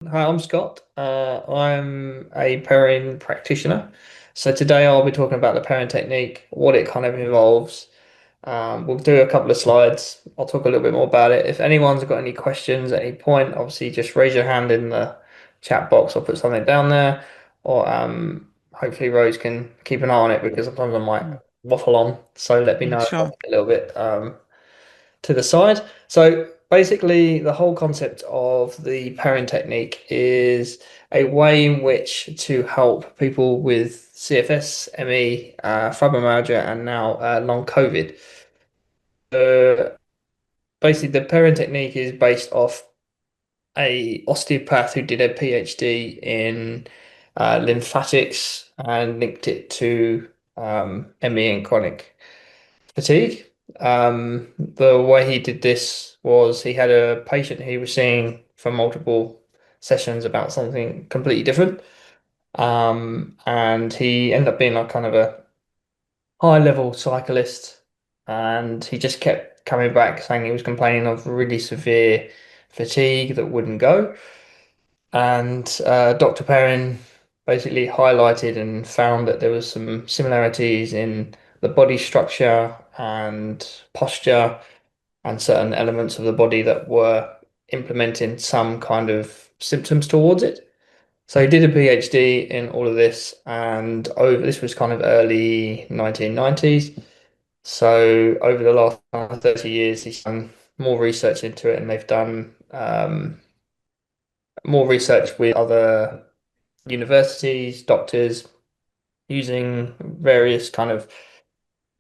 Hi, I'm Scott. I'm a Perrin practitioner. So today I'll be talking about the Perrin technique, what it kind of involves. We'll do a couple of slides. I'll talk a little bit more about it. If anyone's got any questions at any point, obviously just raise your hand in the chat box or put something down there. Or hopefully Rose can keep an eye on it because sometimes I might waffle on. So let me Yeah, know if I sure. get a little bit to the side. So basically, the whole concept of the Perrin technique is a way in which to help people with CFS, ME, fibromyalgia, and now long COVID. Uh, Basically, the Perrin technique is based off a osteopath who did a PhD in lymphatics and linked it to ME and chronic fatigue. The way he did this was he had a patient he was seeing for multiple sessions about something completely different. And he ended up being like kind of a high level cyclist. And he just kept coming back saying he was complaining of really severe fatigue that wouldn't go. And Dr. Perrin basically highlighted and found that there was some similarities in the body structure and posture and certain elements of the body that were implementing some kind of symptoms towards it. So he did a PhD in all of this, and over this was kind of early 1990s. So over the last 30 years, he's done more research into it, and they've done more research with other universities, doctors, using various kind of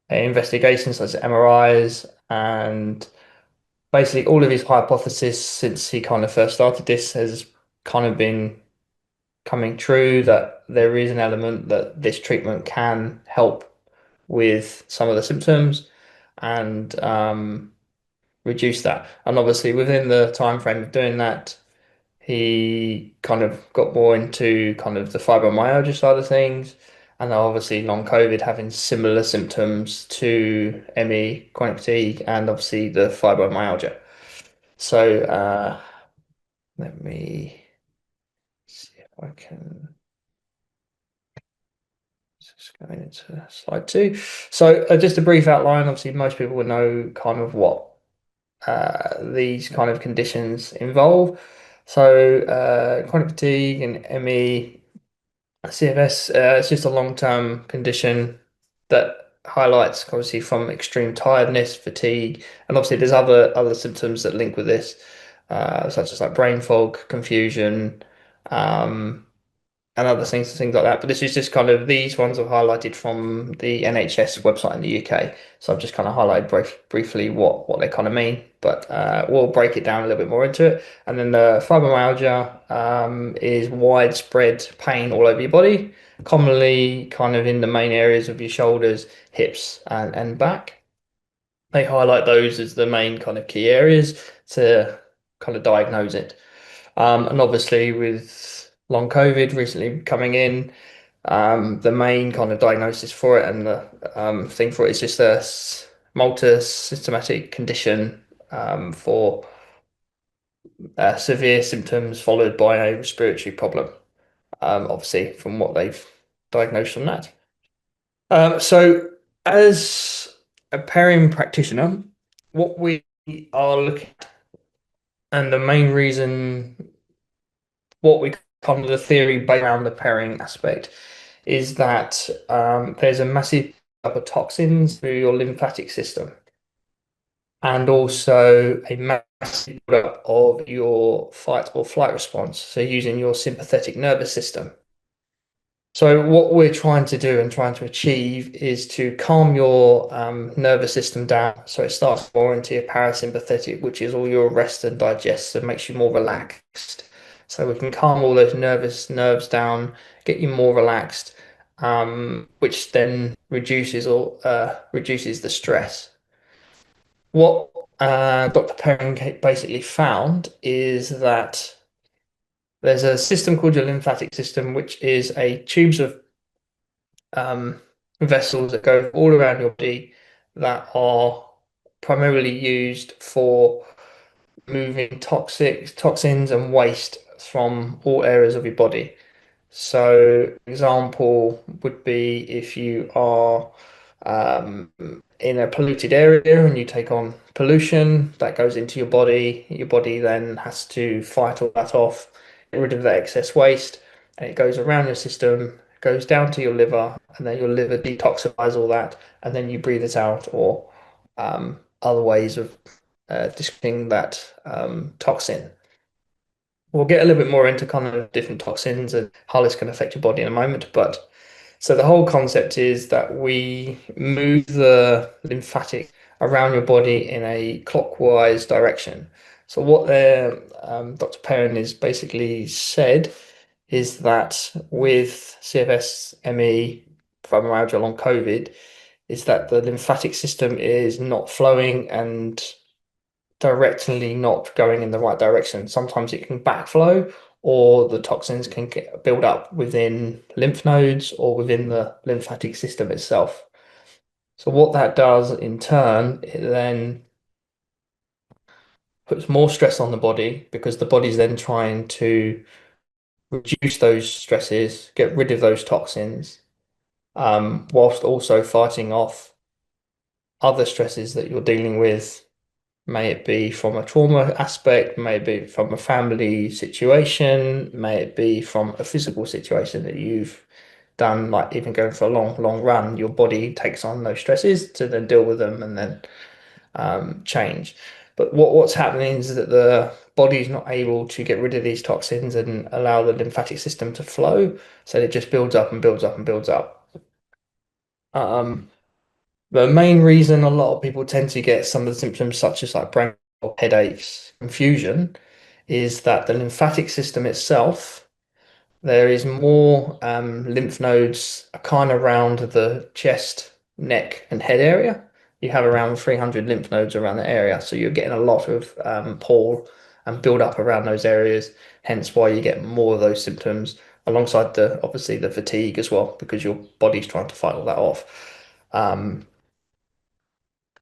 investigations such as MRIs and basically all of his hypothesis since he kind of first started this has kind of been coming true that there is an element that this treatment can help with some of the symptoms and reduce that. And obviously within the time frame of doing that, he kind of got more into kind of the fibromyalgia side of things. And obviously long COVID having similar symptoms to ME, chronic fatigue, and obviously the fibromyalgia. So let me see if I can just go into slide two. So just a brief outline. Obviously, most people would know kind of what these kind of conditions involve. So chronic fatigue and ME, CFS, it's just a long-term condition that highlights obviously from extreme tiredness, fatigue, and obviously there's other symptoms that link with this, such as like brain fog, confusion, um, and other things like that. But this is just kind of these ones I've highlighted from the NHS website in the UK. So I've just kind of highlighted briefly what they kind of mean, but we'll break it down a little bit more into it. And then the fibromyalgia is widespread pain all over your body, commonly kind of in the main areas of your shoulders, hips, and back. They highlight those as the main kind of key areas to kind of diagnose it. And obviously, with long COVID recently coming in, the main kind of diagnosis for it and the thing for it is just a multi-systematic condition for severe symptoms followed by a respiratory problem. Obviously, from what they've diagnosed from that. So, as a Perrin practitioner, what we are looking at, and the main reason what we come to the theory based around the pairing aspect is that there's a massive up of toxins through your lymphatic system and also a massive buildup of your fight or flight response. So using your sympathetic nervous system. So what we're trying to do and trying to achieve is to calm your nervous system down. So it starts more into your parasympathetic, which is all your rest and digest, so it makes you more relaxed. So we can calm all those nervous nerves down, get you more relaxed, which then reduces the stress. What Dr. Perrin basically found is that there's a system called your lymphatic system, which is a tubes of um, vessels that go all around your body that are primarily used for moving toxins and waste from all areas of your body. So, example would be if you are um, in a polluted area and you take on pollution that goes into your body then has to fight all that off, get rid of that excess waste, and it goes around your system, goes down to your liver, and then your liver detoxifies all that, and then you breathe it out, or other ways of distributing that toxin. We'll get a little bit more into kind of different toxins and how this can affect your body in a moment. But so the whole concept is that we move the lymphatic around your body in a clockwise direction. So what Dr. Perrin is basically said is that with CFS, ME, fibromyalgia, long COVID, is that the lymphatic system is not flowing and directly not going in the right direction. Sometimes it can backflow, or the toxins can build up within lymph nodes or within the lymphatic system itself. So what that does in turn, it then puts more stress on the body because the body's then trying to reduce those stresses, get rid of those toxins, whilst also fighting off other stresses that you're dealing with. May it be from a trauma aspect, may it be from a family situation, may it be from a physical situation that you've done, like even going for a long run, your body takes on those stresses to then deal with them and then change. But what's happening is that the body's not able to get rid of these toxins and allow the lymphatic system to flow, so it just builds up and builds up and builds up. Um, the main reason a lot of people tend to get some of the symptoms, such as like brain fog, headaches, confusion, is that the lymphatic system itself, there is more lymph nodes kind of around the chest, neck, and head area. You have around 300 lymph nodes around the area, so you're getting a lot of pore and build up around those areas. Hence, why you get more of those symptoms, alongside the obviously the fatigue as well, because your body's trying to fight all that off. Um,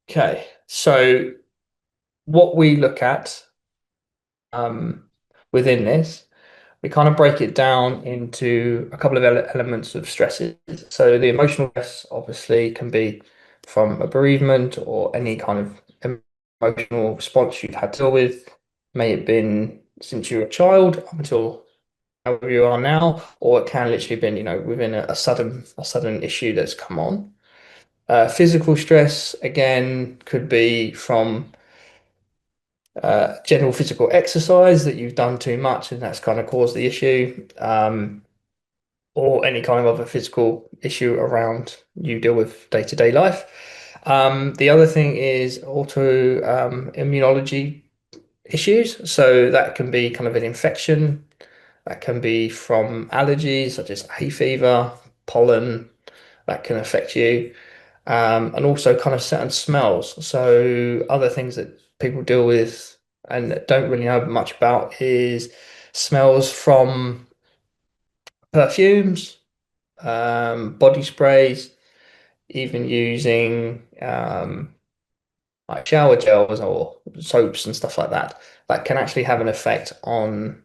Okay, so what we look at um, within this, we kind of break it down into a couple of elements of stresses. So the emotional stress obviously can be from a bereavement or any kind of emotional response you've had to deal with. May it been since you were a child up until however you are now, or it can literally been, within a sudden issue that's come on. Physical stress, again, could be from general physical exercise that you've done too much and that's kind of caused the issue, or any kind of other physical issue around you deal with day-to-day life. The other thing is auto immunology issues. So that can be kind of an infection, that can be from allergies such as hay fever, pollen, that can affect you, and also kind of certain smells. So other things that people deal with and don't really know much about is smells from perfumes, body sprays, even using like shower gels or soaps and stuff like that. That can actually have an effect on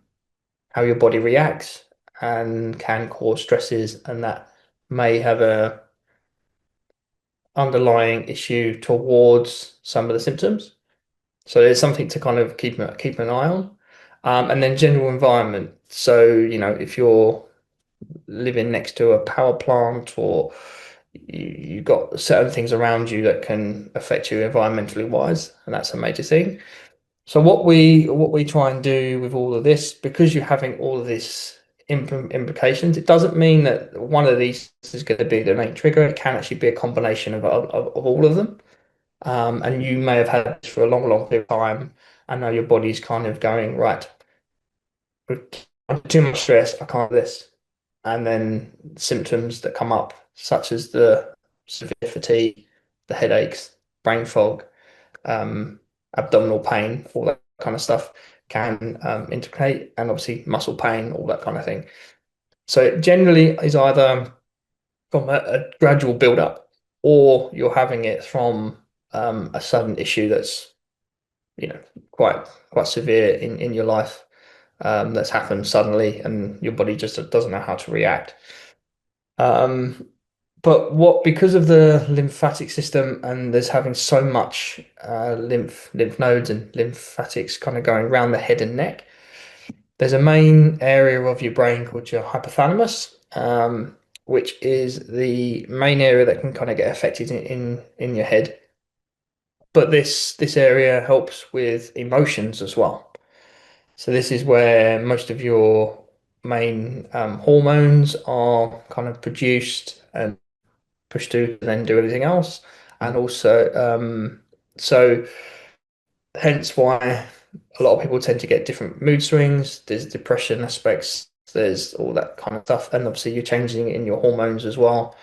how your body reacts and can cause stresses, and that may have a underlying issue towards some of the symptoms. So there's something to kind of keep an eye on. And then general environment. So, if you're living next to a power plant, or you've got certain things around you that can affect you environmentally wise, and that's a major thing. So what we try and do with all of this, because you're having all of this implications, it doesn't mean that one of these is going to be the main trigger. It can actually be a combination of all of them. And you may have had this for a long period of time, and now your body's kind of going, right, under too much stress, I can't do this. And then symptoms that come up, such as the severe fatigue, the headaches, brain fog, um, abdominal pain, all that kind of stuff can integrate, and obviously muscle pain, all that kind of thing. So it generally is either from a gradual build up, or you're having it from a sudden issue that's, you know, quite severe in your life. that's happened suddenly, and your body just doesn't know how to react. Um, but because of the lymphatic system and there's having so much lymph nodes and lymphatics kind of going around the head and neck, there's a main area of your brain called your hypothalamus, which is the main area that can kind of get affected in your head. But this area helps with emotions as well. So this is where most of your main hormones are kind of produced and pushed to then do everything else. And also, so hence why a lot of people tend to get different mood swings. There's depression aspects, there's all that kind of stuff. And obviously, you're changing in your hormones as well.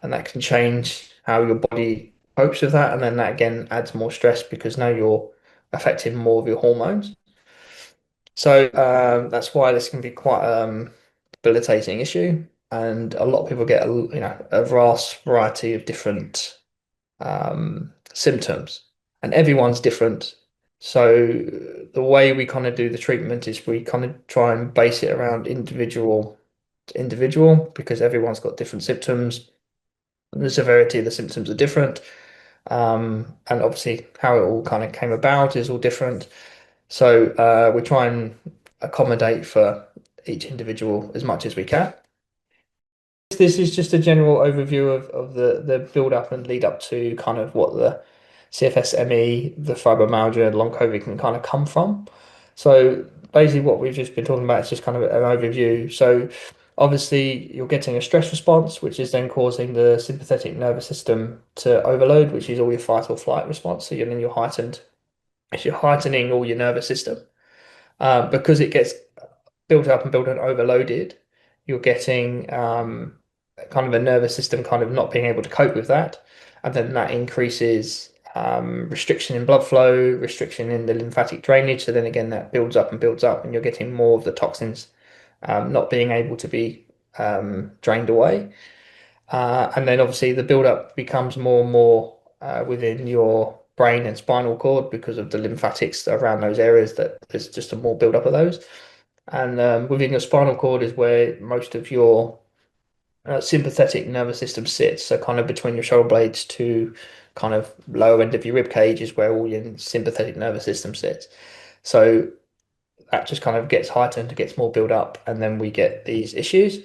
And that can change how your body copes with that. And then that again adds more stress because now you're affecting more of your hormones. So that's why this can be quite debilitating issue. And a lot of people get a vast variety of different symptoms, and everyone's different. So the way we kind of do the treatment is we kind of try and base it around individual to individual because everyone's got different symptoms. The severity of the symptoms are different. And obviously how it all kind of came about is all different. So we try and accommodate for each individual as much as we can. This is just a general overview of the build up and lead up to kind of what the CFS-ME, the fibromyalgia, and long COVID can kind of come from. So basically what we've just been talking about is just kind of an overview. So obviously you're getting a stress response, which is then causing the sympathetic nervous system to overload, which is all your fight or flight response. So you're heightened, if you're heightening all your nervous system. Because it gets built up and built and overloaded, you're getting kind of a nervous system kind of not being able to cope with that. And then that increases restriction in blood flow, restriction in the lymphatic drainage. So then again, that builds up and builds up, and you're getting more of the toxins not being able to be drained away. And then obviously the buildup becomes more and more within your brain and spinal cord because of the lymphatics around those areas that there's just a more buildup of those. And within your spinal cord is where most of your sympathetic nervous system sits. So kind of between your shoulder blades to kind of lower end of your rib cage is where all your sympathetic nervous system sits. So that just kind of gets heightened, gets more build up, and then we get these issues,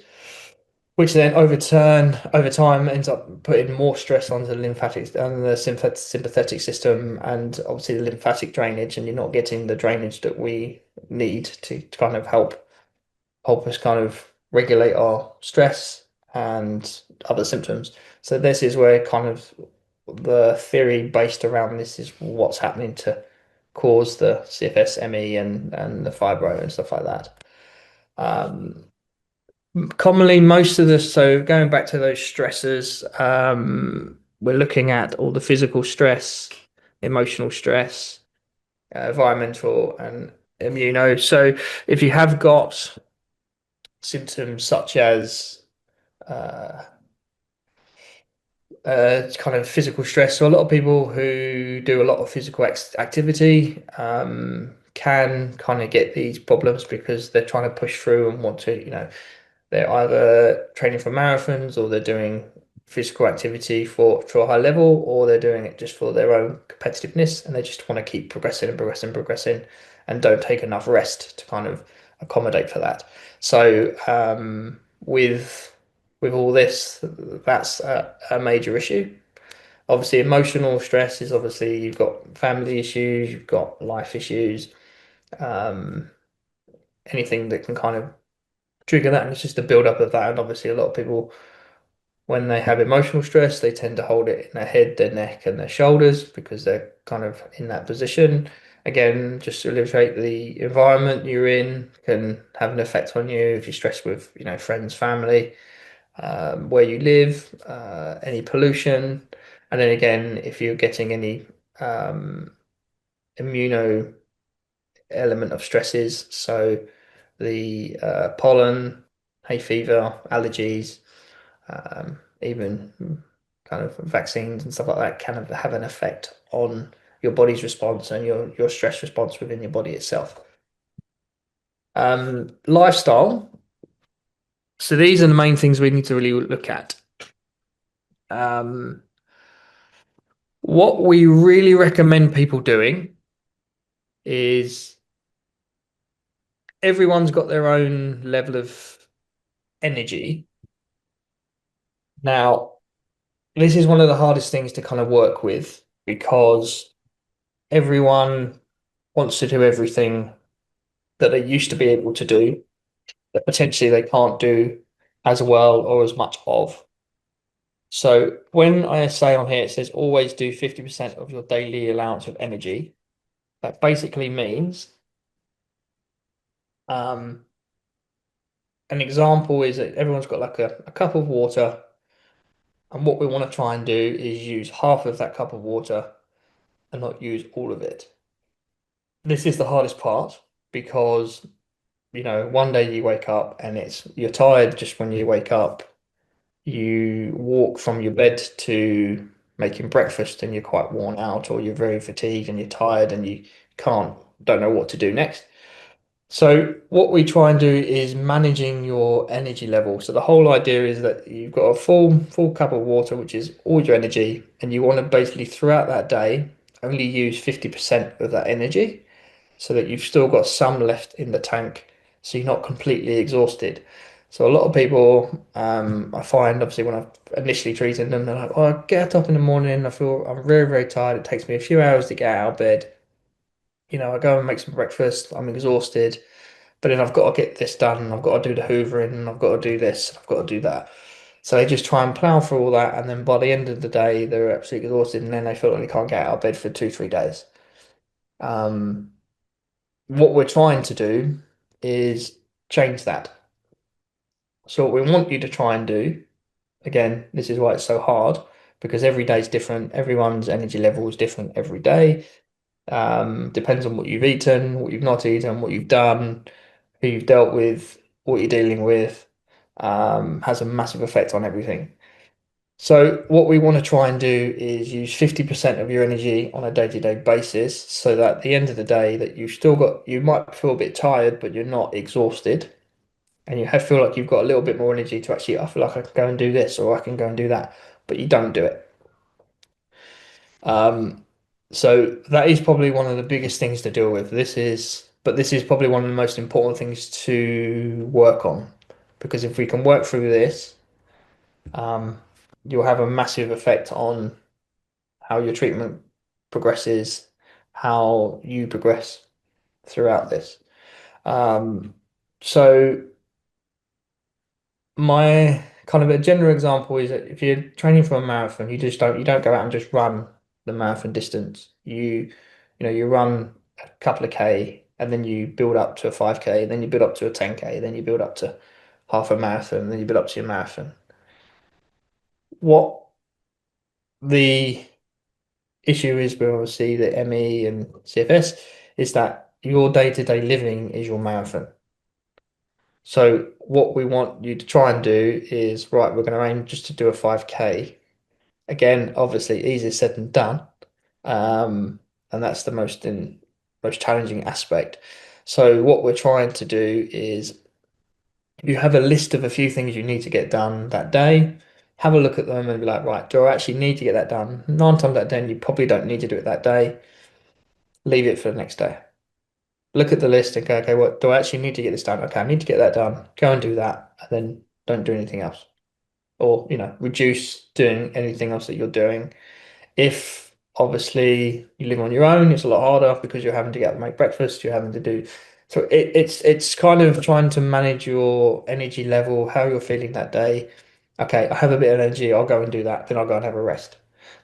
which then over time ends up putting more stress onto the lymphatics and the sympathetic system and obviously the lymphatic drainage, and you're not getting the drainage that we need to kind of help us kind of regulate our stress and other symptoms. So this is where kind of the theory based around this is what's happening to cause the CFS, ME and the fibro and stuff like that. Um, Commonly, most of this, so going back to those stressors, we're looking at all the physical stress, emotional stress, environmental, and immuno. So if you have got symptoms such as uh, kind of physical stress, so a lot of people who do a lot of physical activity can kind of get these problems because they're trying to push through and want to, they're either training for marathons or they're doing physical activity for a high level, or they're doing it just for their own competitiveness and they just want to keep progressing and progressing and progressing and don't take enough rest to kind of accommodate for that. So with all this, that's a major issue. Obviously, emotional stress is obviously you've got family issues, you've got life issues, um, anything that can kind of trigger that, and it's just a build up of that. And obviously, a lot of people, when they have emotional stress, they tend to hold it in their head, their neck, and their shoulders because they're kind of in that position. Again, just to illustrate, the environment you're in can have an effect on you if you're stressed with, friends, family, where you live, any pollution, and then again, if you're getting any immuno element of stresses, so the pollen, hay fever, allergies, even kind of vaccines and stuff like that can have an effect on your body's response and your stress response within your body itself. Lifestyle. So these are the main things we need to really look at. Um, what we really recommend people doing is everyone's got their own level of energy. Now, this is one of the hardest things to kind of work with because everyone wants to do everything that they used to be able to do that potentially they can't do as well or as much of. So when I say on here, it says always do 50% of your daily allowance of energy. That basically means um, an example is that everyone's got like a cup of water, and what we want to try and do is use half of that cup of water and not use all of it. This is the hardest part because, one day you wake up and you're tired just when you wake up. You walk from your bed to making breakfast and you're quite worn out, or you're very fatigued and you're tired and you don't know what to do next. So what we try and do is managing your energy level. So the whole idea is that you've got a full cup of water, which is all your energy, and you want to basically throughout that day only use 50% of that energy so that you've still got some left in the tank, so you're not completely exhausted. So a lot of people, I find obviously when I've initially treated them, they're like, "Oh, I get up in the morning, I'm very, very tired. It takes me a few hours to get out of bed. I go and make some breakfast. I'm exhausted, but then I've got to get this done. I've got to do the hoovering, and I've got to do this, I've got to do that." So they just try and plow through all that, and then by the end of the day, they're absolutely exhausted, and then they feel like they can't get out of bed for 2, 3 days. Um, what we're trying to do is change that. So what we want you to try and do, again, this is why it's so hard, because every day is different. Everyone's energy level is different every day. Depends on what you've eaten, what you've not eaten, what you've done, who you've dealt with, what you're dealing with, has a massive effect on everything. So what we want to try and do is use 50% of your energy on a day-to-day basis so that at the end of the day that you might feel a bit tired, but you're not exhausted. And feel like you've got a little bit more energy to actually, I feel like I can go and do this or I can go and do that, but you don't do it. Um, so that is probably one of the biggest things to deal with. This is probably one of the most important things to work on, because if we can work through this, um, you'll have a massive effect on how your treatment progresses, how you progress throughout this. Um, so my kind of a general example is that if you're training for a marathon, you don't go out and just run the marathon distance. You run a couple of K and then you build up to a 5K, then you build up to a 10K, then you build up to half a marathon, then you build up to your marathon. What the issue is with obviously the ME and CFS is that your day-to-day living is your marathon. So what we want you to try and do is, right, we're going to aim just to do a 5K. Again, obviously easier said than done. And that's the most challenging aspect. So what we're trying to do is you have a list of a few things you need to get done that day. Have a look at them and be like, right, do I actually need to get that done? 9 times out of 10, you probably don't need to do it that day. Leave it for the next day. Look at the list and go, okay, what do I actually need to get this done? Okay, I need to get that done. Go and do that, and then don't do anything else. Or, reduce doing anything else that you're doing. If obviously you live on your own, it's a lot harder because you're having to get up and make breakfast, you're having to do so it's kind of trying to manage your energy level, how you're feeling that day. Okay, I have a bit of energy, I'll go and do that, then I'll go and have a rest.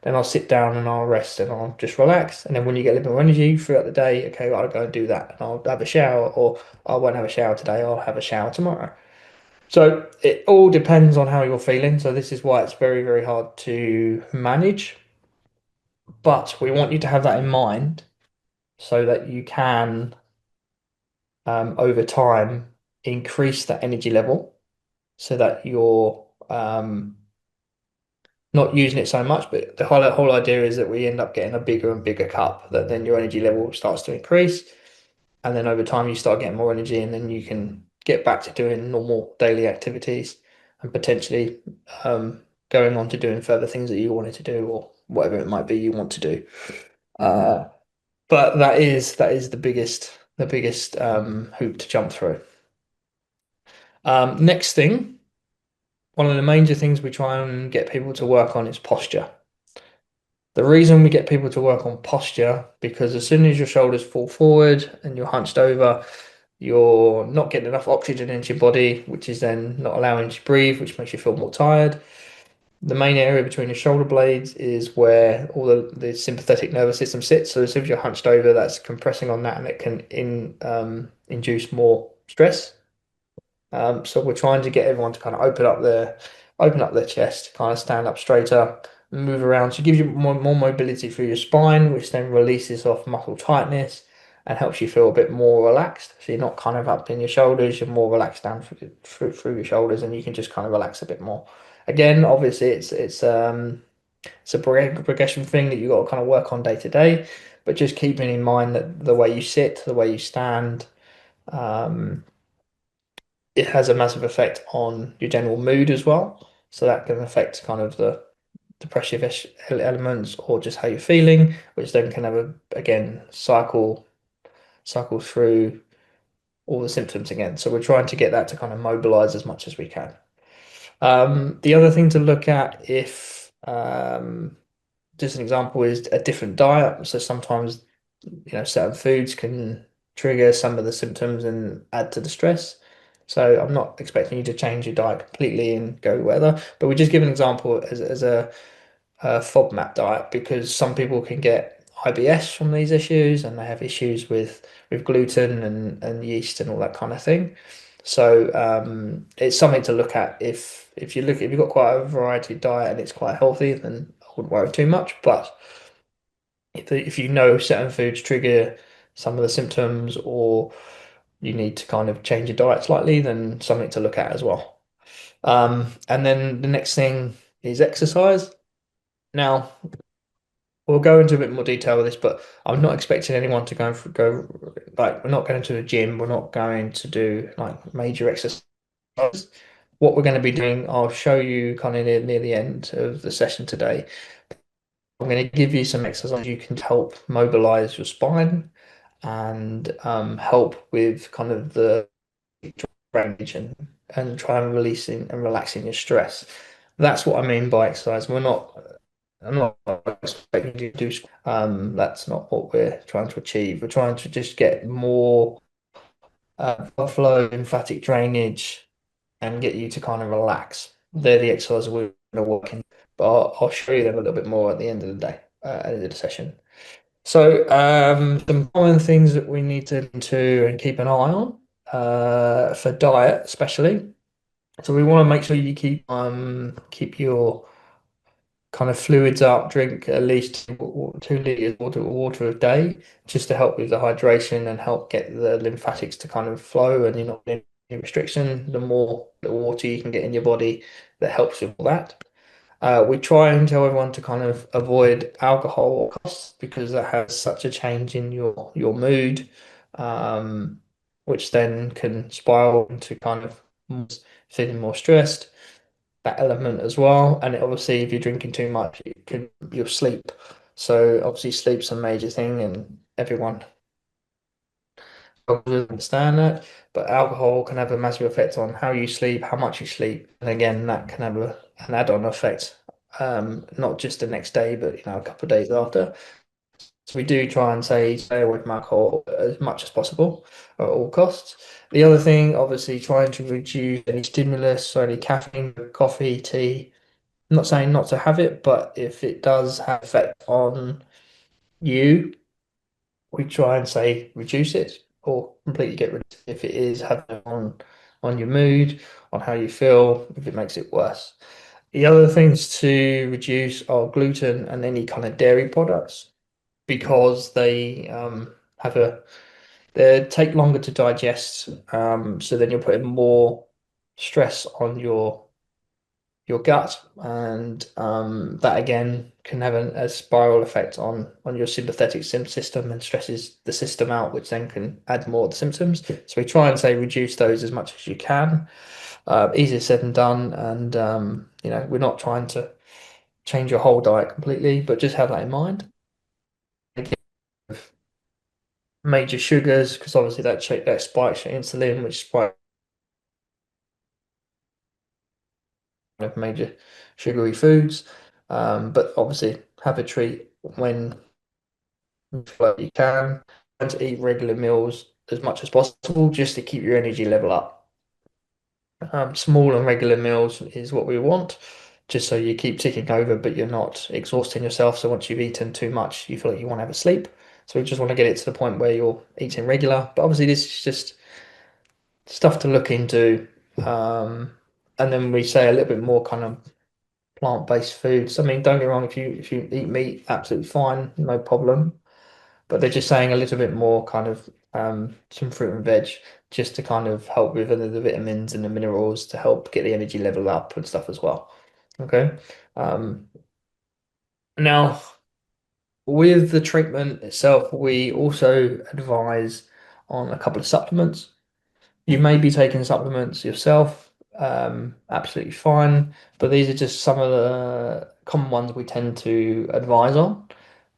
Then I'll sit down and I'll rest and I'll just relax. And then when you get a little more energy throughout the day, okay, well, I'll go and do that and I'll have a shower, or I won't have a shower today, I'll have a shower tomorrow. So it all depends on how you're feeling. So this is why it's very, very hard to manage. But we want you to have that in mind so that you can, over time, increase that energy level so that you're not using it so much. But the whole idea is that we end up getting a bigger and bigger cup, that then your energy level starts to increase. and then over time you start getting more energy, and then you can get back to doing normal daily activities and potentially going on to doing further things that you wanted to do or whatever it might be you want to do. Uh, but that is the biggest hoop to jump through. Next thing, one of the major things we try and get people to work on is posture. The reason we get people to work on posture, because as soon as your shoulders fall forward and you're hunched over, you're not getting enough oxygen into your body, which is then not allowing you to breathe, which makes you feel more tired. The main area between the shoulder blades is where all the sympathetic nervous system sits. So as soon as you're hunched over, that's compressing on that and it can induce more stress. So we're trying to get everyone to kind of open up their chest, kind of stand up straighter, move around. So it gives you more mobility through your spine, which then releases off muscle tightness and helps you feel a bit more relaxed. So you're not kind of up in your shoulders, you're more relaxed down through your shoulders, and you can just kind of relax a bit more. Again, obviously it's a progression thing that you got to kind of work on day to day, but just keeping in mind that the way you sit, the way you stand, um, it has a massive effect on your general mood as well. So that can affect kind of the depressive elements or just how you're feeling, which then can have again cycle through all the symptoms again. So we're trying to get that to kind of mobilize as much as we can. The other thing to look at, if just an example, is a different diet. So sometimes certain foods can trigger some of the symptoms and add to the stress. So I'm not expecting you to change your diet completely and go weather, but we just give an example as a FODMAP diet, because some people can get IBS from these issues and they have issues with gluten and yeast and all that kind of thing. So it's something to look at. If you've got quite a variety diet and it's quite healthy, then I wouldn't worry too much. But if you know certain foods trigger some of the symptoms, or you need to kind of change your diet slightly, then something to look at as well. And then the next thing is exercise. Now, we'll go into a bit more detail with this, but I'm not expecting anyone to go like, we're not going to the gym, we're not going to do like major exercise. What we're going to be doing, I'll show you kind of near the end of the session today. I'm going to give you some exercises you can help mobilize your spine and help with kind of the drainage and try and releasing and relaxing your stress. That's what I mean by exercise. I'm not expecting you to do. That's not what we're trying to achieve. We're trying to just get more blood flow, lymphatic drainage, and get you to kind of relax. They're the exercises we're going to work in, but I'll show you them a little bit more at the end of the day, at the end of the session. So, some common things that we need to and keep an eye on for diet, especially. So we want to make sure you keep your kind of fluids up, drink at least 2 liters water a day, just to help with the hydration and help get the lymphatics to kind of flow, and you're not in any restriction. The more the water you can get in your body, that helps with all that. We try and tell everyone to kind of avoid alcohol because that has such a change in your mood, um, which then can spiral into kind of feeling more stressed. That element as well, and obviously, if you're drinking too much, you'll sleep. So obviously, sleep's a major thing, and everyone will understand that. But alcohol can have a massive effect on how you sleep, how much you sleep, and again, that can have an add-on effect, not just the next day, but a couple of days after. So we do try and stay away from alcohol as much as possible at all costs. The other thing, obviously, trying to reduce any stimulus, so any caffeine, coffee, tea. I'm not saying not to have it, but if it does have effect on you, we try and say reduce it or completely get rid of it if it is having on your mood, on how you feel, if it makes it worse. The other things to reduce are gluten and any kind of dairy products, because they have they take longer to digest. So then you're putting more stress on your your gut, and that again can have a spiral effect on your sympathetic system and stresses the system out, which then can add more of the symptoms. So we try and say reduce those as much as you can. Easier said than done, and we're not trying to change your whole diet completely, but just have that in mind. Major sugars, because obviously that spikes your insulin, which spikes of major sugary foods. But obviously have a treat when you can, and to eat regular meals as much as possible just to keep your energy level up. Small and regular meals is what we want, just so you keep ticking over, but you're not exhausting yourself. So once you've eaten too much, you feel like you want to have a sleep. So we just want to get it to the point where you're eating regular. But obviously, this is just stuff to look into. Um, and then we say a little bit more kind of plant-based foods. I mean, don't get me wrong, if you eat meat, absolutely fine, no problem. But they're just saying a little bit more kind of some fruit and veg just to kind of help with the vitamins and the minerals to help get the energy level up and stuff as well. Okay. Um, Now with the treatment itself, we also advise on a couple of supplements. You may be taking supplements yourself, absolutely fine, but these are just some of the common ones we tend to advise on,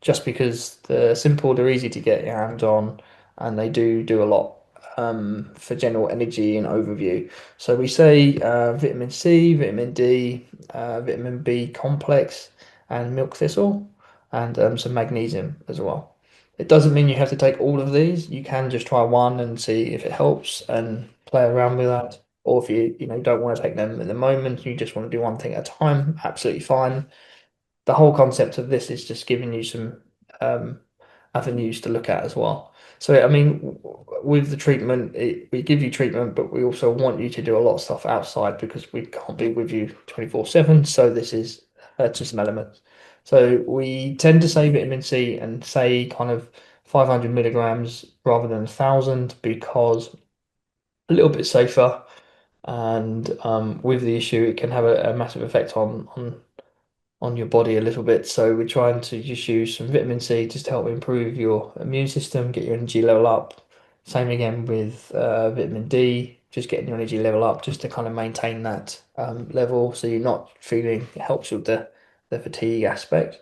just because they're simple, they're easy to get your hands on, and they do a lot for general energy and overview. So we say vitamin C, vitamin D, vitamin B complex, and milk thistle, and some magnesium as well. It doesn't mean you have to take all of these. You can just try one and see if it helps and play around with that. Or if you don't want to take them at the moment, you just want to do one thing at a time, absolutely fine. The whole concept of this is just giving you some um, avenues to look at as well. So, I mean, with the treatment, we give you treatment, but we also want you to do a lot of stuff outside because we can't be with you 24/7. So this is just some elements. So we tend to say vitamin C and say kind of 500 milligrams rather than 1,000 because a little bit safer. And with the issue, it can have a massive effect on your body a little bit. So we're trying to just use some vitamin C just to help improve your immune system, get your energy level up. Same again with vitamin D, just getting your energy level up just to kind of maintain that level so you're not feeling it helps with the fatigue aspect.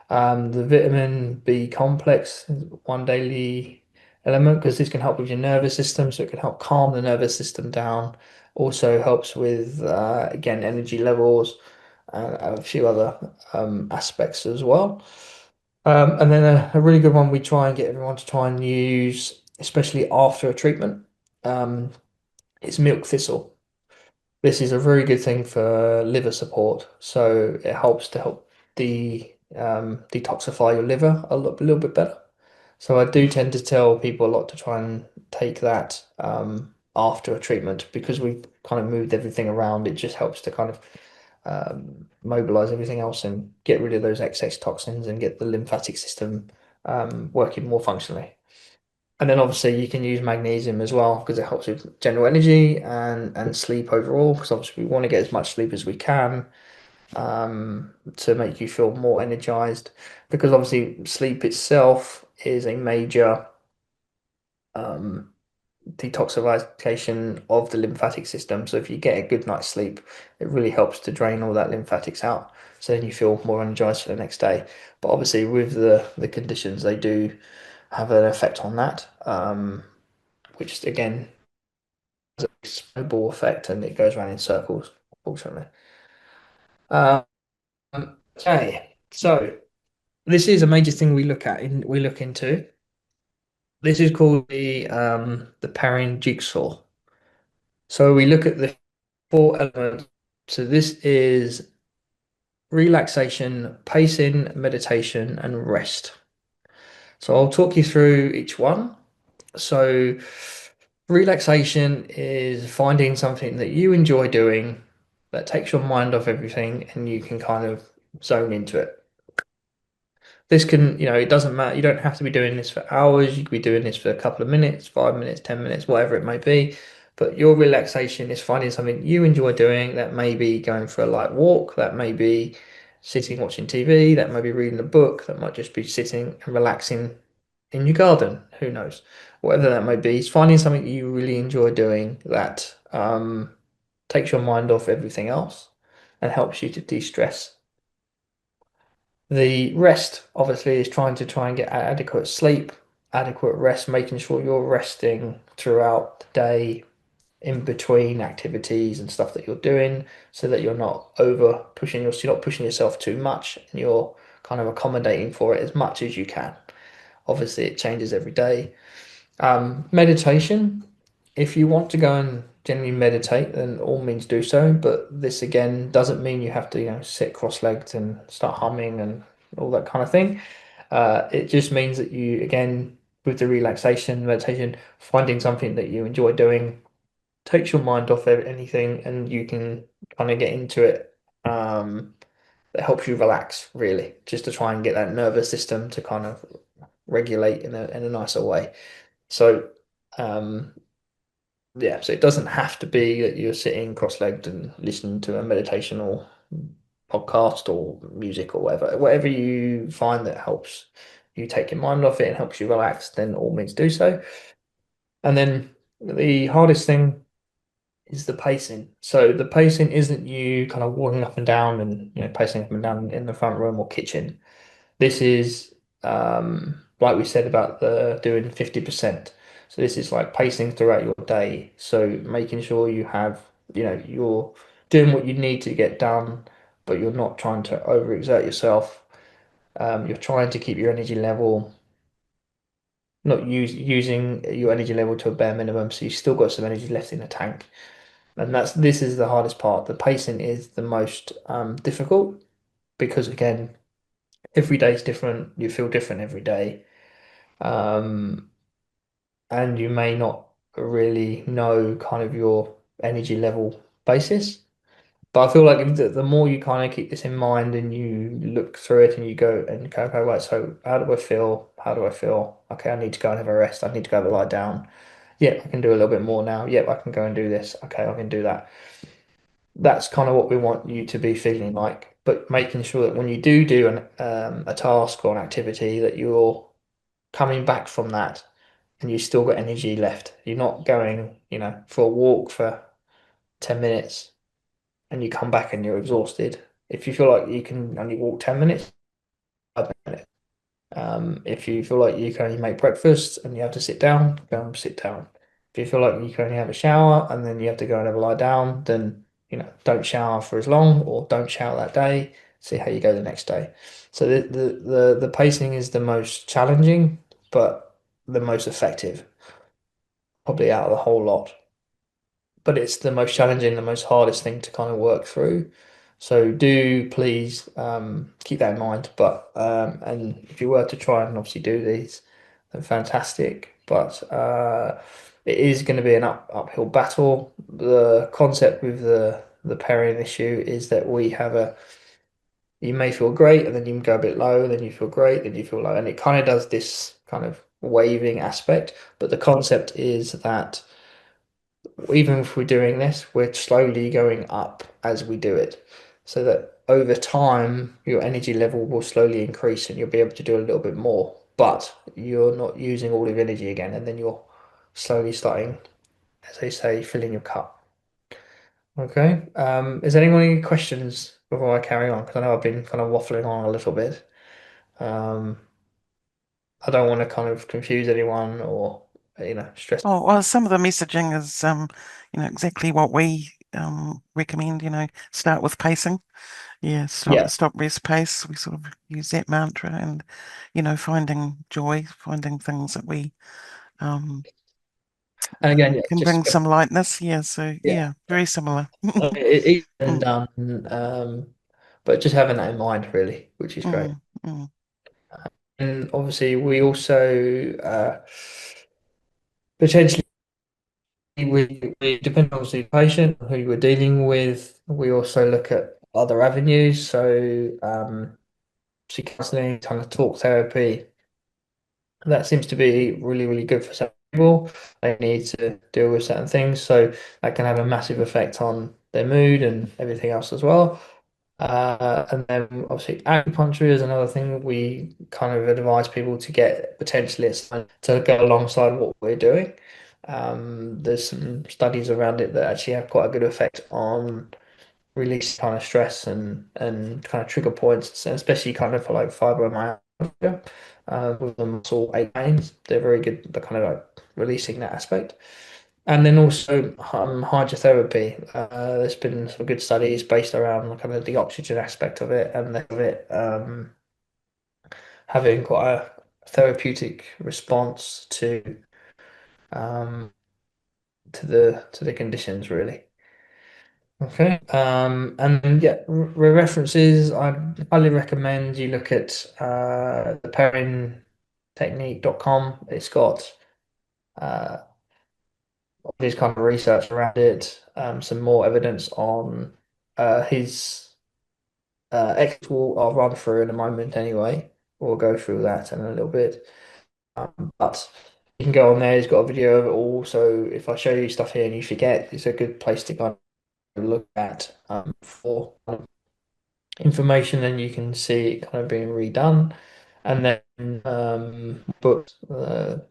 The vitamin B complex is one daily element because this can help with your nervous system, so it can help calm the nervous system down. Also helps with again energy levels and a few other aspects as well. And then a really good one we try and get everyone to try and use, especially after a treatment, um, is milk thistle. This is a very good thing for liver support. So it helps to help detoxify your liver little bit better. So I do tend to tell people a lot to try and take that after a treatment because we've kind of moved everything around. It just helps to kind of mobilize everything else and get rid of those excess toxins and get the lymphatic system working more functionally. And then obviously you can use magnesium as well because it helps with general energy and sleep overall. Because obviously we want to get as much sleep as we can to make you feel more energized. Because obviously sleep itself is a major um, detoxification of the lymphatic system. So if you get a good night's sleep, it really helps to drain all that lymphatics out. So then you feel more energized for the next day. But obviously with the conditions, they do have an effect on that, which again has a snowball effect and it goes around in circles, unfortunately. Um, okay, so this is a major thing we look into. This is called the Perrin Jigsaw. So we look at the four elements. So this is relaxation, pacing, meditation, and rest. So I'll talk you through each one. So relaxation is finding something that you enjoy doing that takes your mind off everything and you can kind of zone into it. This can, it doesn't matter. You don't have to be doing this for hours. You could be doing this for a couple of minutes, 5 minutes, 10 minutes, whatever it may be. But your relaxation is finding something you enjoy doing. That may be going for a light walk, that may be sitting watching TV, that may be reading a book, that might just be sitting and relaxing in your garden. Who knows? Whatever that may be, it's finding something you really enjoy doing that takes your mind off everything else and helps you to de-stress. The rest, obviously, is try and get adequate sleep, adequate rest, making sure you're resting throughout the day, in between activities and stuff that you're doing, so that you're not over pushing you're not pushing yourself too much, and you're kind of accommodating for it as much as you can. Obviously, it changes every day. Meditation, if you want to go and generally meditate, then all means do so. But this again doesn't mean you have to, sit cross-legged and start humming and all that kind of thing. It just means that you, again, with the relaxation, meditation, finding something that you enjoy doing takes your mind off anything, and you can kind of get into it. That helps you relax, really, just to try and get that nervous system to kind of regulate in a nicer way. So, um, yeah, so it doesn't have to be that you're sitting cross-legged and listening to a meditation or podcast or music or whatever. Whatever you find that helps you take your mind off it and helps you relax, then all means do so. And then the hardest thing is the pacing. So the pacing isn't you kind of walking up and down and pacing up and down in the front room or kitchen. This is like we said about the doing 50%. So this is like pacing throughout your day. So making sure you have, you're doing what you need to get done, but you're not trying to overexert yourself. You're trying to keep your energy level, not using your energy level to a bare minimum, so you've still got some energy left in the tank. And this is the hardest part. The pacing is the most difficult because again, every day is different. You feel different every day. Um, and you may not really know kind of your energy level basis. But I feel like the more you kind of keep this in mind and you look through it and you go, okay, right, so how do I feel? How do I feel? Okay, I need to go and have a rest. I need to go have a lie down. Yeah, I can do a little bit more now. Yep, I can go and do this. Okay, I can do that. That's kind of what we want you to be feeling like. But making sure that when you do a task or an activity, that you're coming back from that and you've still got energy left. You're not going, for a walk for 10 minutes and you come back and you're exhausted. If you feel like you can only walk 10 minutes, 5 minutes. If you feel like you can only make breakfast and you have to sit down, go and sit down. If you feel like you can only have a shower and then you have to go and have a lie down, then don't shower for as long or don't shower that day. See how you go the next day. So the pacing is the most challenging, but the most effective, probably out of the whole lot. But it's the most challenging, the most hardest thing to kind of work through. So do please keep that in mind. But and if you were to try and obviously do these, then fantastic. But it is going to be an uphill battle. The concept with the Perrin issue is that we have you may feel great and then you can go a bit low, then you feel great, then you feel low, and it kind of does this kind of waving aspect. But the concept is that even if we're doing this, we're slowly going up as we do it, so that over time your energy level will slowly increase and you'll be able to do a little bit more, but you're not using all of your energy again, and then you're slowly starting, as they say, filling your cup. Okay. Is there anyone any questions before I carry on? Because I know I've been kind of waffling on a little bit. Um, I don't want to kind of confuse anyone or stress. Oh, well, some of the messaging is, exactly what we recommend, start with pacing. Yeah, Yeah. stop, rest, pace. We sort of use that mantra and, finding joy, finding things that we And again, yeah, can just bring some lightness. Yeah, so yeah. yeah, very similar. Easy and Mm, done. But just having that in mind, really, which is great. mm, mm. And obviously, we also potentially, we depend on the patient who we're dealing with. We also look at other avenues. So, see counseling, kind of talk therapy. That seems to be really, really good for some. people, they need to deal with certain things. So that can have a massive effect on their mood and everything else as well. And then obviously acupuncture is another thing we kind of advise people to get potentially to go alongside what we're doing. There's some studies around it that actually have quite a good effect on release kind of stress and kind of trigger points, and especially kind of for like fibromyalgia, with the muscle ache pains. They're very good at kind of like releasing that aspect. And then also hydrotherapy. There's been some good studies based around kind of the oxygen aspect of it and of it having quite a therapeutic response um, to the conditions really. Okay. And then, yeah, references. I highly recommend you look at the perrintechnique.com. It's got uh, all this kind of research around it, some more evidence on his I'll run through in a moment anyway. We'll go through that in a little bit. But you can go on there. He's got a video of it all. So if I show you stuff here and you forget, it's a good place to kind of look at for information, and you can see it kind of being redone. And then booked the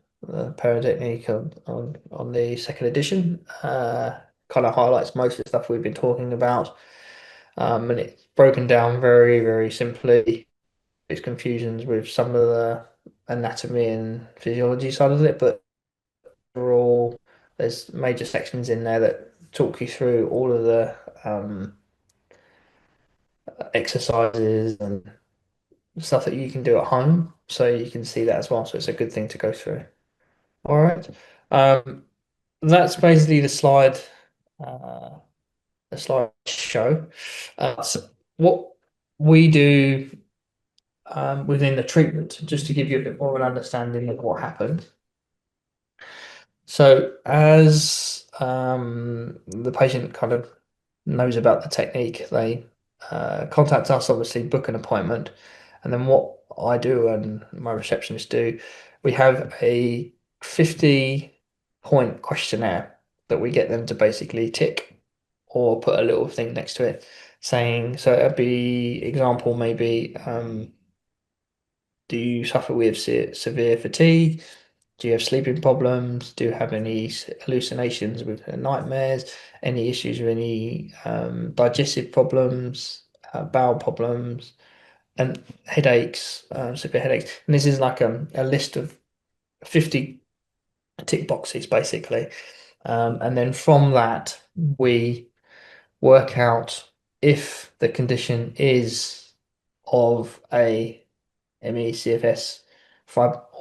Perrin Technique on the second edition. Kind of highlights most of the stuff we've been talking about. And it's broken down very, very simply. It's confusions with some of the anatomy and physiology side of it, but overall, there's major sections in there that talk you through all of the exercises and stuff that you can do at home, so you can see that as well. So it's a good thing to go through. All right. Um, that's basically uh, the slide show. So what we do within the treatment, just to give you a bit more of an understanding of what happened. So as the patient kind of knows about the technique, they contact us, obviously book an appointment, and then what I do and my receptionist do, we have a 50-point questionnaire that we get them to basically tick or put a little thing next to it saying, so it'd be example maybe, do you suffer with severe fatigue? Do you have sleeping problems? Do you have any hallucinations with nightmares? Any issues with any digestive problems, bowel problems, and headaches, severe headaches? And this is like a list of 50 tick boxes basically. And then from that, we work out if the condition is of a MECFS,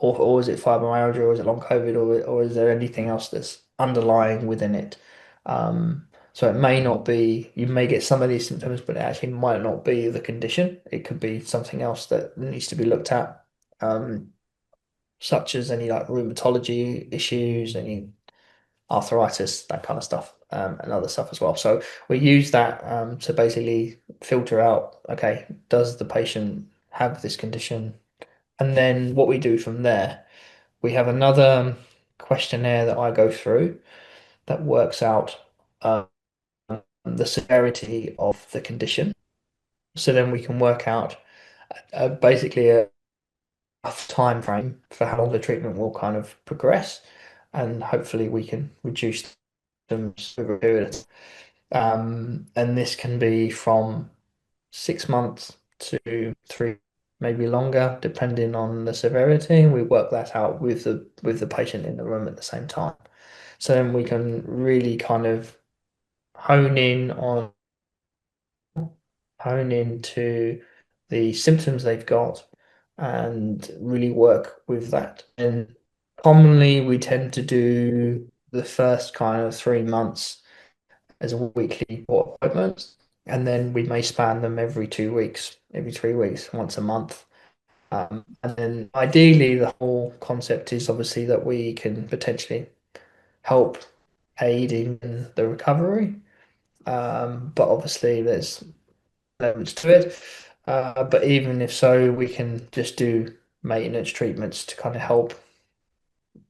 or is it fibromyalgia, or is it long COVID, or is there anything else that's underlying within it? So it may not be, you may get some of these symptoms, but it actually might not be the condition. It could be something else that needs to be looked at, such as any like rheumatology issues, any arthritis, that kind of stuff, and other stuff as well. So we use that to basically filter out, okay, does the patient have this condition? And then what we do from there, we have another questionnaire that I go through that works out the severity of the condition. So then we can work out basically a rough time frame for how long the treatment will kind of progress, and hopefully we can reduce them over a period. And this can be from 6 months to three, maybe longer, depending on the severity. We work that out with the patient in the room at the same time. So then we can really kind of hone in on hone into the symptoms they've got and really work with that. And commonly we tend to do the first kind of 3 months as a weekly appointment, and then we may span them every 2 weeks, every 3 weeks, once a month. And then ideally, the whole concept is obviously that we can potentially help aid in the recovery. But obviously, there's limits to it. But even if so, we can just do maintenance treatments to kind of help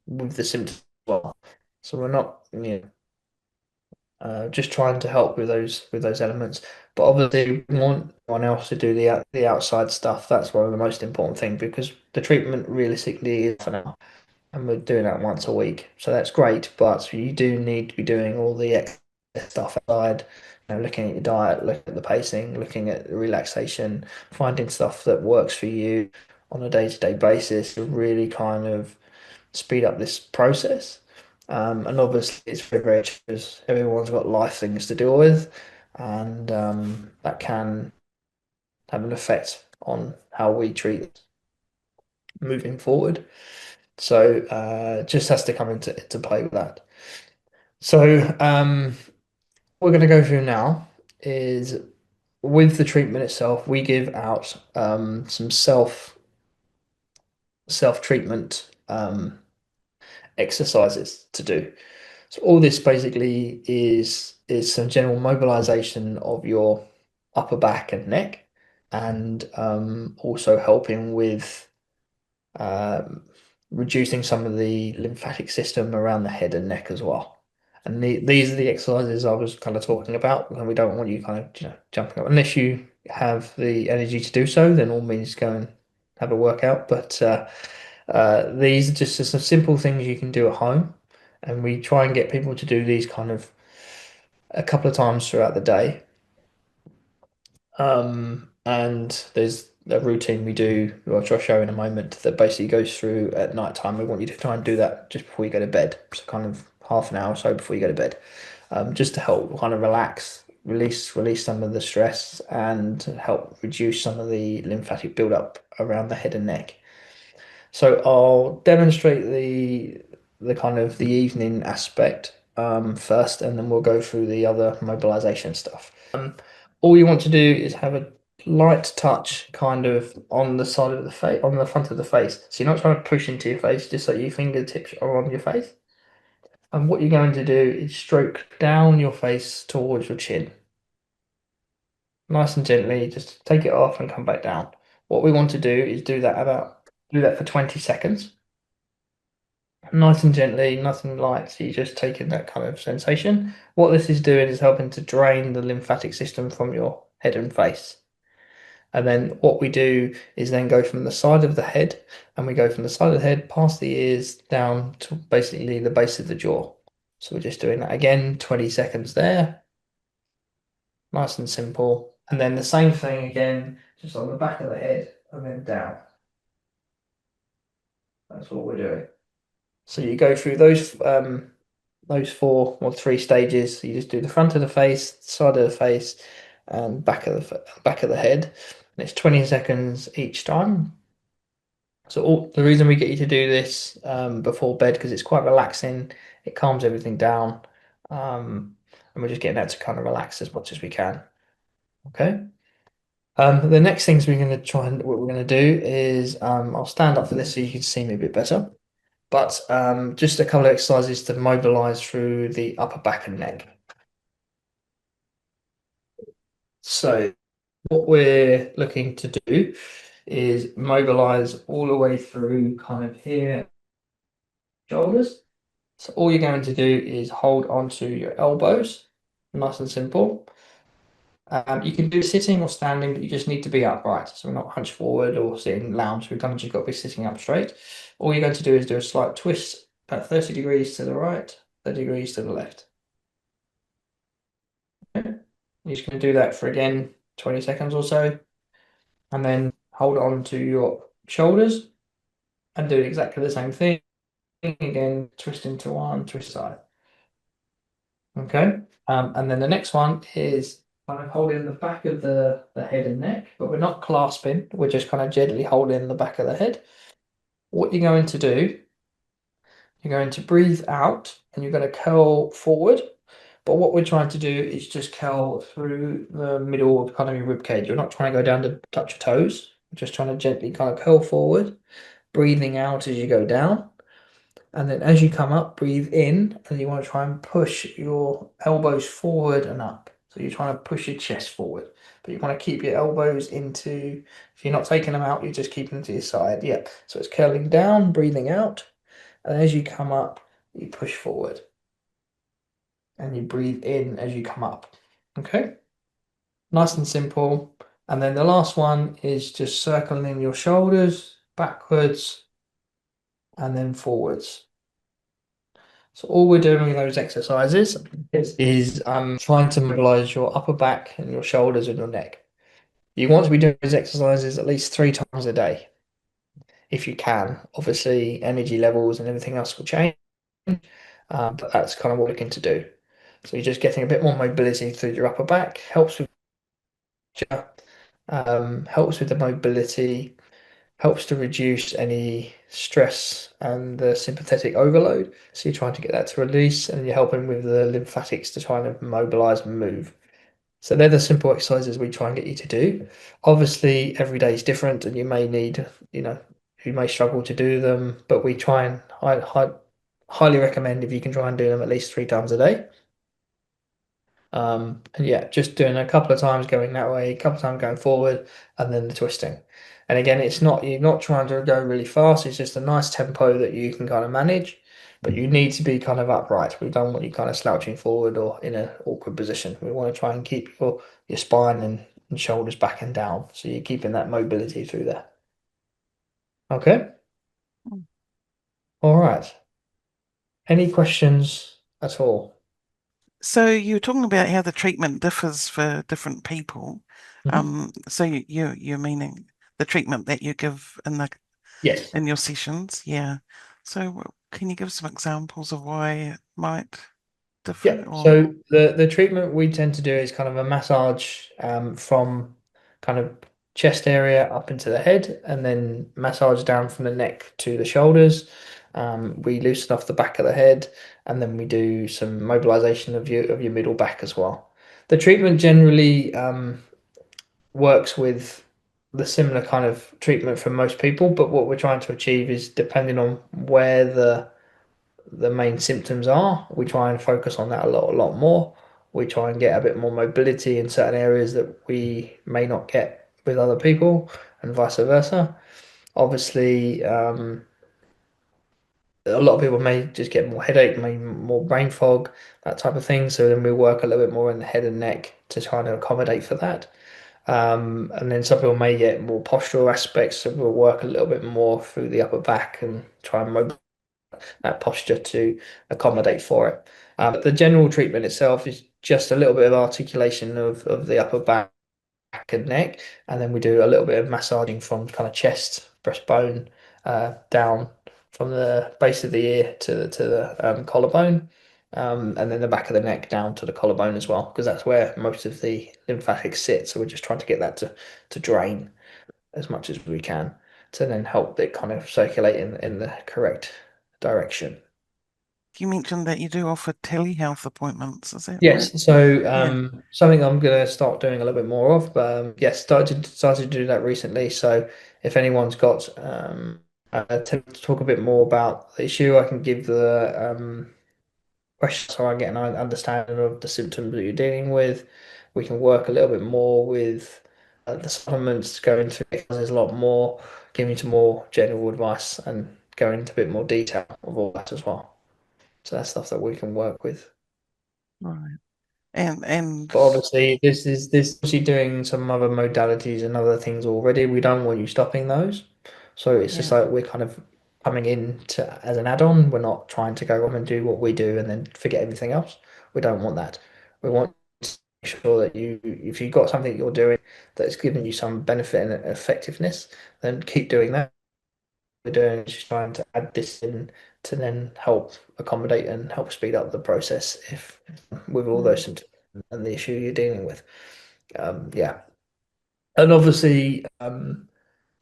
with the symptoms So we're not, just trying to help with those elements. But obviously, we want anyone else to do the outside stuff. That's one of the most important thing because the treatment realistically is for now, and we're doing that once a week. So that's great, but you do need to be doing all the extra stuff outside. Looking at your diet, looking at the pacing, looking at the relaxation, finding stuff that works for you on a day-to-day basis to really kind of speed up this process. And obviously, it's very, very because everyone's got life things to deal with, and that can have an effect on how we treat moving forward. So, just has to come into play with that. So, what we're going to go through now is with the treatment itself, we give out some self treatment exercises to do. So all this basically is some general mobilization of your upper back and neck, and also helping with um, reducing some of the lymphatic system around the head and neck as well. And these are the exercises I was kind of talking about, and we don't want you kind of jumping up unless you have the energy to do so. Then all means go and have a workout. But these are just some simple things you can do at home, and we try and get people to do these kind of a couple of times throughout the day. And there's a routine we do, which I'll show in a moment, that basically goes through at night time. We want you to try and do that just before you go to bed, so kind of half an hour or so before you go to bed, just to help kind of relax, release some of the stress, and help reduce some of the lymphatic buildup around the head and neck. So I'll demonstrate the kind of the evening aspect first, and then we'll go through the other mobilization stuff. All you want to do is have a light touch kind of on the side of the face, on the front of the face. So you're not trying to push into your face, just so your fingertips are on your face. And what you're going to do is stroke down your face towards your chin. Nice and gently, just take it off and come back down. What we want to do is do that for 20 seconds. Nice and gently, nice and light. So you're just taking that kind of sensation. What this is doing is helping to drain the lymphatic system from your head and face. And then what we do is then go from the side of the head, and we go from the side of the head past the ears down to basically the base of the jaw. So we're just doing that again, 20 seconds there. Nice and simple. And then the same thing again, just on the back of the head and then down. That's what we're doing. So you go through those four or three stages. You just do the front of the face, side of the face, and back of the head. And it's 20 seconds each time. So the reason we get you to do this before bed because it's quite relaxing. It calms everything down, and we're just getting that to kind of relax as much as we can. Okay. The next things we're going to try and what we're going to do is I'll stand up for this so you can see me a bit better. But just a couple of exercises to mobilize through the upper back and neck. So what we're looking to do is mobilize all the way through kind of here, shoulders. So all you're going to do is hold onto your elbows, nice and simple. You can do sitting or standing, but you just need to be upright. So we're not hunched forward or sitting lounge. We've kind of just got to be sitting up straight. All you're going to do is do a slight twist at 30 degrees to the right, 30 degrees to the left. Okay. You're just going to do that for again 20 seconds or so, and then hold on to your shoulders and do exactly the same thing again, twist into one, twist side. Okay. And then the next one is kind of holding the back of the head and neck, but we're not clasping, we're just kind of gently holding the back of the head. What you're going to do, you're going to breathe out and you're going to curl forward. But what we're trying to do is just curl through the middle of kind of your rib cage. You're not trying to go down to touch your toes. We're just trying to gently kind of curl forward, breathing out as you go down. And then as you come up, breathe in, and you want to try and push your elbows forward and up. So you're trying to push your chest forward, but you want to keep your elbows into, if you're not taking them out, you're just keeping them to your side. Yeah. So it's curling down, breathing out. And as you come up, you push forward. and you breathe in as you come up. Okay, nice and simple. And then the last one is just circling your shoulders backwards and then forwards. So all we're doing with those exercises is trying to mobilize your upper back and your shoulders and your neck. You want to be doing those exercises at least 3 times a day if you can. Obviously, energy levels and everything else will change, but that's kind of what we're looking to do. So you're just getting a bit more mobility through your upper back, helps with the mobility, helps to reduce any stress and the sympathetic overload. So you're trying to get that to release, and you're helping with the lymphatics to try and mobilize and move. So they're the simple exercises we try and get you to do. Obviously, every day is different, and you may need, you may struggle to do them, but we try and highly recommend if you can try and do them at least 3 times a day. And yeah, just doing a couple of times going that way, a couple of times going forward, and then the twisting. And again, you're not trying to go really fast, it's just a nice tempo that you can kind of manage, but you need to be kind of upright. We don't want you kind of slouching forward or in an awkward position. We want to try and keep your spine and shoulders back and down. So you're keeping that mobility through there. Okay. Mm. All right. Any questions at all? So you were talking about how the treatment differs for different people. Mhm. So you're meaning the treatment that you give Yes. in your sessions, yeah. So can you give some examples of why it might Yeah, differ or so the treatment we tend to do is kind of a massage from kind of chest area up into the head, and then massage down from the neck to the shoulders. We loosen off the back of the head, and then we do some mobilization of your middle back as well. The treatment generally works with the similar kind of treatment for most people, but what we're trying to achieve is depending on where the main symptoms are. We try and focus on that a lot more. We try and get a bit more mobility in certain areas that we may not get with other people, and vice versa. Obviously, a lot of people may just get more headache, may more brain fog, that type of thing. So then we work a little bit more in the head and neck to try and accommodate for that. And then some people may get more postural aspects, so we'll work a little bit more through the upper back and try and mobilize that posture to accommodate for it. But the general treatment itself is just a little bit of articulation of the upper back and neck, and then we do a little bit of massaging from kind of chest, breastbone, down from the base of the ear to the collarbone, and then the back of the neck down to the collarbone as well, because that's where most of the lymphatics sit. So we're just trying to get that to drain as much as we can to then help it kind of circulate in the correct direction. you mentioned that you do offer telehealth appointments, is that right? Yes, so Yeah. something I'm gonna start doing a little bit more of. But yes, started to do that recently. So if anyone's got to talk a bit more about the issue, I can give the questions so I get an understanding of the symptoms that you're dealing with. We can work a little bit more with the supplements, go into exercises a lot more, give you some more general advice, and go into a bit more detail of all that as well. So that's stuff that we can work with. Right. And But obviously, this obviously doing some other modalities and other things already. We don't want you stopping those. So it's just yeah. like we're kind of coming in to as an add-on. We're not trying to go on and do what we do and then forget everything else. We don't want that. We want to make sure that if you've got something you're doing that's giving you some benefit and effectiveness, then keep doing that. We're doing is just trying to add this in to then help accommodate and help speed up the process if with all those Mm. symptoms and the issue you're dealing with. Yeah. And obviously,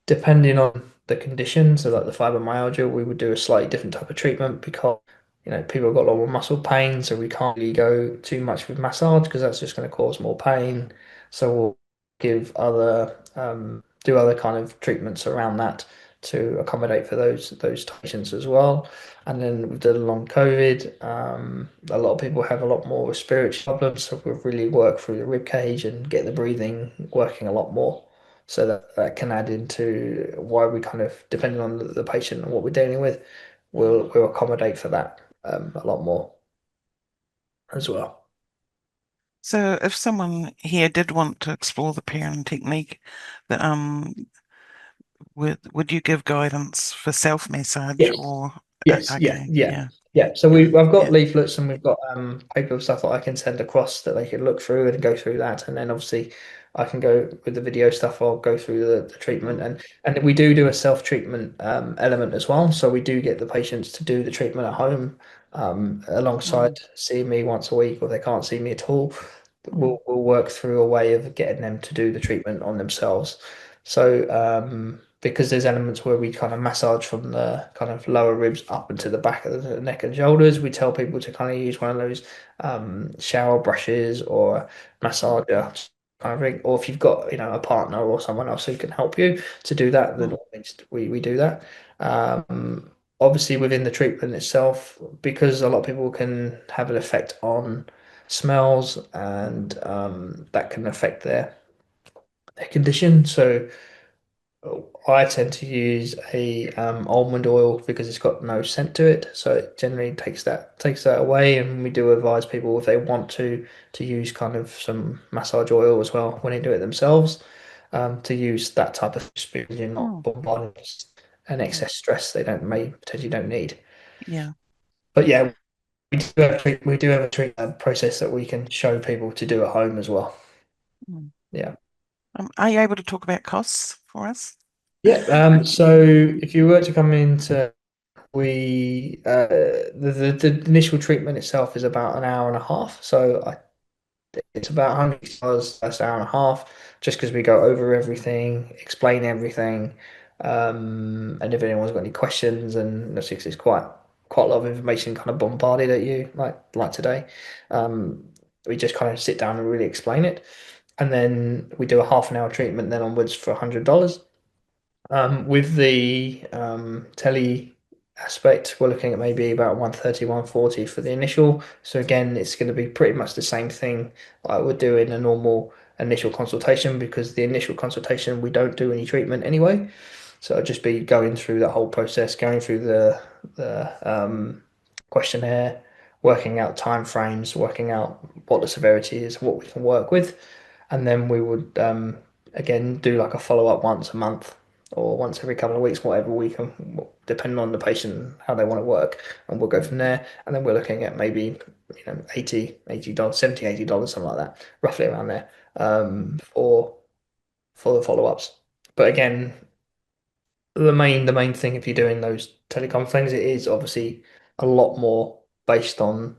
depending on the condition, so like the fibromyalgia, we would do a slightly different type of treatment because people have got a lot more muscle pain, so we can't really go too much with massage because that's just going to cause more pain. So we'll give other do other kind of treatments around that to accommodate for those patients as well. And then with the long COVID, a lot of people have a lot more respiratory problems, so we've really worked through the rib cage and get the breathing working a lot more. So that can add into why we kind of, depending on the patient and what we're dealing with, we'll accommodate for that a lot more. as well. So if someone here did want to explore the Perrin technique, the, would you give guidance for self-massage Yes. or Yes, yeah, okay, yeah, yeah, yeah. So I've got yeah. leaflets and we've got paper and stuff that I can send across that they can look through and go through that, and then obviously I can go with the video stuff. I'll go through the treatment, Mm, and we do a self-treatment element as well. So we do get the patients to do the treatment at home alongside mm, seeing me once a week, or if they can't see me at all. mm, We'll work through a way of getting them to do the treatment on themselves. So, because there's elements where we kind of massage from the kind of lower ribs up into the back of the neck and shoulders, we tell people to kind of use one of those shower brushes or massager kind of thing. Or if you've got, a partner or someone else who can help you to do that, then mm, we do that. Um, Obviously, within the treatment itself, because a lot of people can have an effect on smells and that can affect their condition. So I tend to use a almond oil because it's got no scent to it, so it generally takes that away. And we do advise people if they want to use kind of some massage oil as well when they do it themselves, to use that type of spoon. You're not mm, bombarding an mm, excess stress they don't may potentially don't need. yeah. But yeah, we do have a process that we can show people to do at home as well. Mm. Yeah. Are you able to talk about costs for us? Yeah. So if you were to come into we the initial treatment itself is about an hour and a half. So it's about $100 that's an hour and a half, just because we go over everything, explain everything, and if anyone's got any questions, and it's quite a lot of information kind of bombarded at you like today. Um, we just kind of sit down and really explain it, and then we do a half an hour treatment, then onwards for $100. With the tele aspect, we're looking at maybe about 130, 140 for the initial. So again, it's going to be pretty much the same thing I would do in a normal initial consultation, because the initial consultation we don't do any treatment anyway. So it'll just be going through the whole process, going through the questionnaire, working out time frames, working out what the severity is, what we can work with, and then we would again do like a follow up once a month or once every couple of weeks, whatever we can, depending on the patient how they want to work, and we'll go from there. And then we're looking at maybe 80 dollars, 70, $80, something like that, roughly around there, for the follow ups. But again, the main thing, if you're doing those telecom things, it is obviously a lot more based on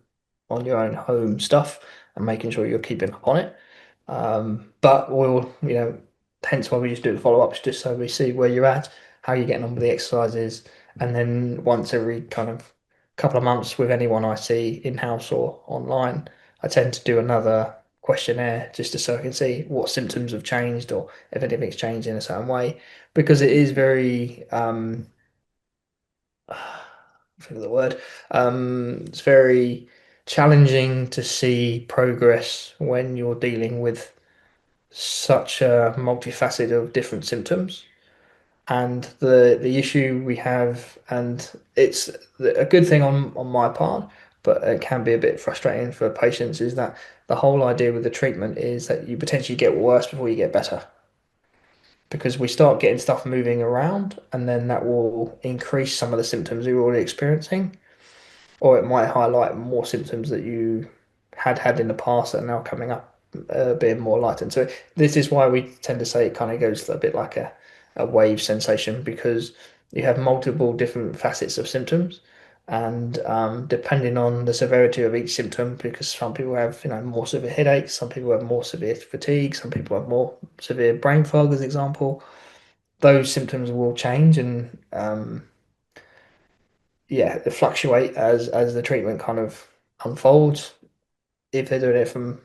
your own home stuff and making sure you're keeping up on it. But hence why we just do the follow-ups, just so we see where you're at, how you're getting on with the exercises, and then once every kind of couple of months with anyone I see in-house or online, I tend to do another questionnaire just to so I can see what symptoms have changed or if anything's changed in a certain way, because it is very I think of the word. It's very challenging to see progress when you're dealing with such a multifaceted of different symptoms. And the issue we have, and it's a good thing on my part, but it can be a bit frustrating for patients, is that the whole idea with the treatment is that you potentially get worse before you get better. Because we start getting stuff moving around, and then that will increase some of the symptoms you're already experiencing, or it might highlight more symptoms that you had in the past that are now coming up, being more lightened. So this is why we tend to say it kind of goes a bit like a wave sensation, because you have multiple different facets of symptoms, and depending on the severity of each symptom, because some people have more severe headaches, some people have more severe fatigue, some people have more severe brain fog, as example. Those symptoms will change, and yeah, they fluctuate as the treatment kind of unfolds. If they're doing it from,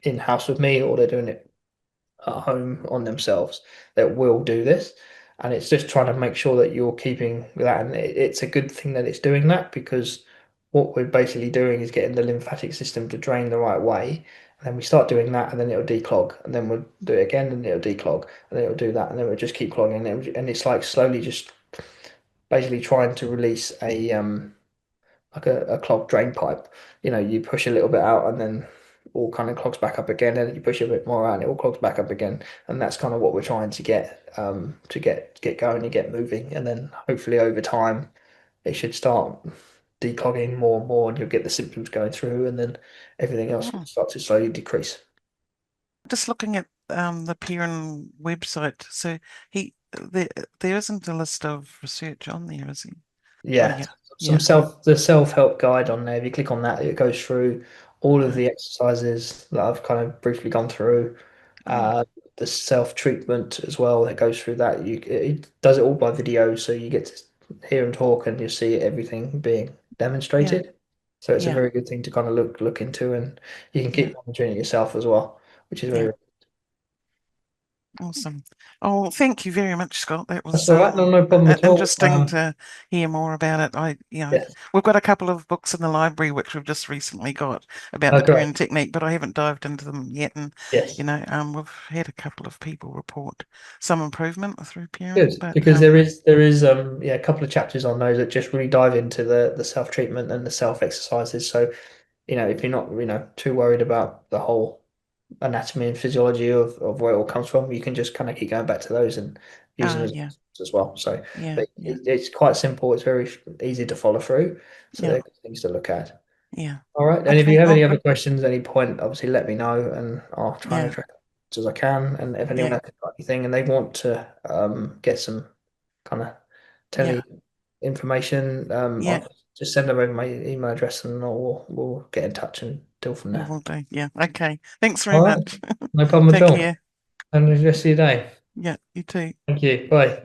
in house with me, or they're doing it at home on themselves, that will do this. And it's just trying to make sure that you're keeping that. And it's a good thing that it's doing that, because what we're basically doing is getting the lymphatic system to drain the right way. And then we start doing that, and then it'll declog, and then we'll do it again, and it'll declog, and then it'll do that, and then we'll just keep clogging. And it's like slowly just basically trying to release like a clogged drain pipe. You push a little bit out and then all kind of clogs back up again, and you push a bit more out and it all clogs back up again. And that's kind of what we're trying to get going and get moving. And then hopefully over time it should start declogging more and more, and you'll get the symptoms going through, and then everything else will Mm. start to slowly decrease. Just looking at the Perrin website, so there isn't a list of research on there, is he? Oh Yeah, yeah, some yeah. the self-help guide on there. If you click on that, it goes through all of Uh, the exercises that I've kind of briefly gone through. oh The self-treatment as well, that goes through that. It does it all by video, so you get to hear and talk, and you see everything being yeah, demonstrated. So it's a yeah, very good thing to kind of look into, and you can yeah, keep monitoring it yourself as well, which is yeah. very. Awesome. Oh, thank you very much, Scott. That That's was all right. No problem at all. interesting to hear more about it. Yes. We've got a couple of books in the library which we've just recently got about Oh, the great. Perrin technique, but I haven't dived into them yet. And Yes. we've had a couple of people report some improvement through Perrin, Good, but because there is yeah, a couple of chapters on those that just really dive into the self-treatment and the self-exercises. So, if you're not, too worried about the whole anatomy and physiology of where it all comes from, you can just kind of keep going back to those and use them yeah, as well. So, yeah, but yeah, it's quite simple. It's very easy to follow through. So yeah, they're good things to look at. yeah. All right. And if you Okay. have Oh, any other questions at any point, obviously let me know and I'll try and yeah, address it as I can. And if anyone yeah, else has got anything and they want to get some kind of yeah, tele information, yeah. I'll just send them over my email address and we'll get in touch and deal from We there. will do. Yeah. Okay. Thanks very All right. much. No problem at Take all. care. And the rest of your day. Yeah. You too. Thank you. Bye.